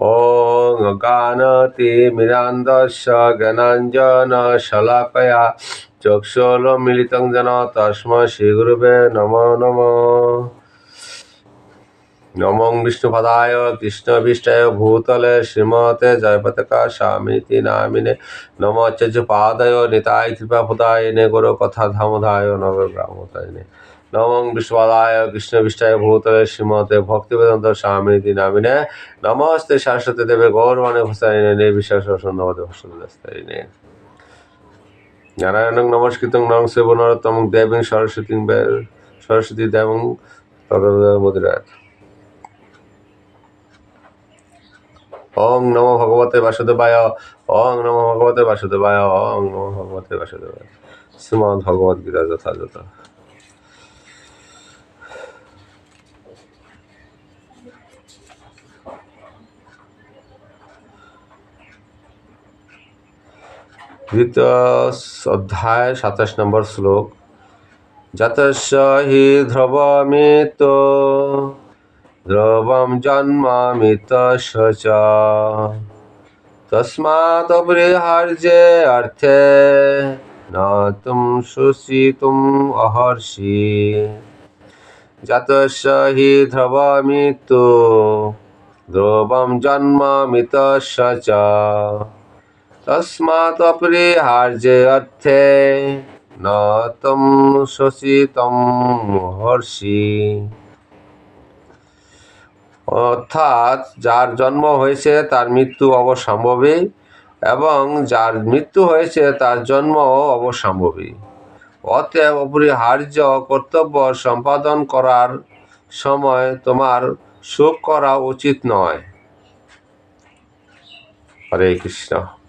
ॐ अज्ञानतिमिरान्धस्य ज्ञानाञ्जनशलाकया चक्षुरुन्मीलितं येन तस्मै श्रीगुरवे नमो नमः। नमो विष्णुपदाय कृष्णविष्टाय भूतले श्रीमते जयपताका स्वामीति नामिने नमो चज्जुपादाय निताय कृपापदायिने गुरुकथाधामोधाय नवग्रामोदायिने नमो विष्णुपदाय कृष्णविष्टाय भूतले श्रीमते भक्तिवेदान्त स्वामीति नामिने नमस्ते सरस्वती देवे गौरवाणी भूषायिने निर्विशेषशून्यवदे भूषणदस्तायिने नारायणं नमस्कृतं नरं चैव नरोत्तमं देवीं सरस्वती देवं ततो मुदिरात्। ओं नमो भगवते वासुदेवाय ओं नमो भगवते वासुदेवाय ओं नमो भगवते वासुदेवाय। श्रीमद् भगवद गीता यथायथ। द्वितीय अध्याय 27 नंबर श्लोक। जातस्य हि ध्रुवमितो ध्रुवं जन्ममितस्य च तस्मात् अपरिहार्ये अर्थे न तुम सुषितुम् अर्हसि। जातस्य हि ध्रुवमितो ध्रुवं जन्ममितस्य च तस्मात् अपरिहार्ये अर्थे न तुम सुषितुम् अर्हसि। অর্থাৎ যার জন্ম হয়েছে তার মৃত্যু অবশ্যম্ভাবী এবং যার মৃত্যু হয়েছে তার জন্ম অবশ্যম্ভাবী। অতএব অপরিহার্য কর্তব্য সম্পাদন করার সময় তোমার শোক করা উচিত নয়। হরে কৃষ্ণ।